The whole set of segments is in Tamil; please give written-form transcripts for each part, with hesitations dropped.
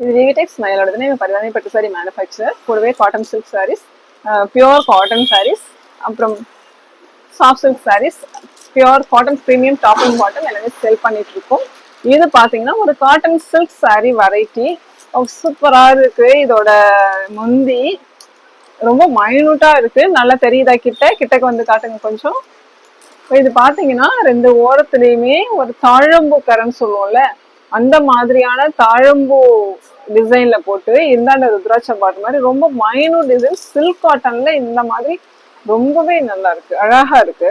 இது விவிடெக்ஸ் மயிலோடதுன்னு பரிதானி பட்டு சாரி மேனுஃபேக்சர். கூடவே cotton silk saris, pure cotton saris, அப்புறம் soft silk saris, pure cotton premium top and bottom எல்லாமே செல் பண்ணிட்டு இருக்கோம். இது பாத்தீங்கன்னா ஒரு காட்டன் சில்க் சாரீ வெரைட்டி சூப்பரா இருக்கு. இதோட முந்தி ரொம்ப மைனூட்டா இருக்கு. நல்லா தெரியுதா? கிட்டக்கு வந்து காட்டுங்க கொஞ்சம். இது பாத்தீங்கன்னா ரெண்டு ஓரத்துலயுமே ஒரு தாழம்பூ கரன்னு சொல்லுவோம்ல, அந்த மாதிரியான தாழம்பூ டிசைன்ல போட்டு இந்தாண்ட ருத்ராட்சம் பாட்டு மாதிரி ரொம்ப மைனூட் டிசைன் சில்க் காட்டன்ல இந்த மாதிரி ரொம்பவே நல்லா இருக்கு, அழகா இருக்கு.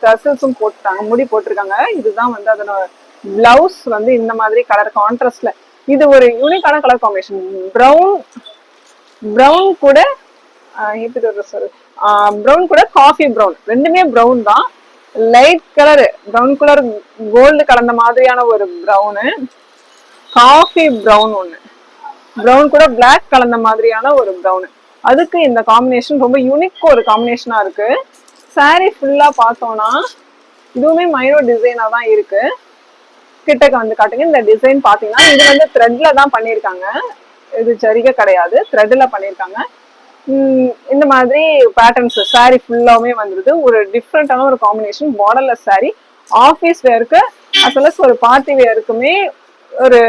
டசல்ஸும் போட்டுட்டாங்க, முடி போட்டிருக்காங்க. இதுதான் வந்து அதனோட பிளவுஸ் வந்து இந்த மாதிரி கலர் கான்ட்ராஸ்ட்ல. இது ஒரு யூனிக்கான கலர் காம்பினேஷன். ப்ரௌன் கூட எப்படி சொல்றது, ப்ரௌன் கூட காஃபி ப்ரௌன், ரெண்டுமே ப்ரௌன் தான். Light colour brown colour gold கலந்த மாதிரியான ஒரு ப்ரௌனு, காஃபி ப்ரௌன் ஒண்ணு, ப்ரௌன் கூட பிளாக் கலந்த மாதிரியான ஒரு ப்ரௌனு. அதுக்கு இந்த காம்பினேஷன் ரொம்ப யூனிக் ஒரு காம்பினேஷனா இருக்கு. சாரி ஃபுல்லா பார்த்தோம்னா இதுவுமே மைனோ டிசைனா தான் இருக்கு. கிட்டக்க வந்து காட்டுங்க. இந்த டிசைன் பாத்தீங்கன்னா இது வந்து த்ரெட்ல தான் பண்ணிருக்காங்க, இது ஜரிகை கிடையாது, த்ரெட்ல பண்ணிருக்காங்க. இந்த மாதிரி பேட்டர்ன்ஸ் சாரி ஃபுல்லாவுமே வந்துருது. ஒரு டிஃப்ரெண்டான ஒரு காம்பினேஷன், பார்டர்லெஸ் சாரி. ஆஃபீஸ் வேருக்கு அஸ் வெல் அஸ் ஒரு பார்ட்டி வேருக்குமே ஒரு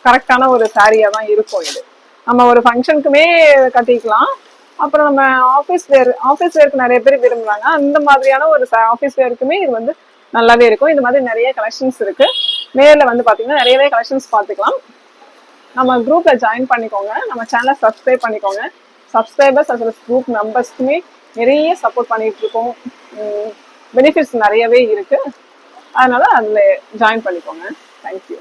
கரெக்டான ஒரு சாரியா தான் இருக்கும். இது நம்ம ஒரு ஃபங்க்ஷனுக்குமே கட்டிக்கலாம். அப்புறம் நம்ம ஆஃபீஸ் வேருக்கு நிறைய பேர் விரும்புறாங்க. அந்த மாதிரியான ஒரு ஆஃபீஸ் வேருக்குமே இது வந்து நல்லாவே இருக்கும். இந்த மாதிரி நிறைய கலெக்ஷன்ஸ் இருக்கு. நேர்ல வந்து பாத்தீங்கன்னா நிறையவே கலெக்ஷன்ஸ் பார்த்துக்கலாம். நம்ம குரூப்ல ஜாயின் பண்ணிக்கோங்க, நம்ம சேனலை சப்ஸ்கிரைப் பண்ணிக்கோங்க. Subscribers as well as group மெம்பர்ஸ்க்குமே நிறைய சப்போர்ட் பண்ணிட்டு இருக்கோம். பெனிஃபிட்ஸ் நிறையவே இருக்கு. அதனால அதுல ஜாயின் பண்ணிக்கோங்க. தேங்க்யூ.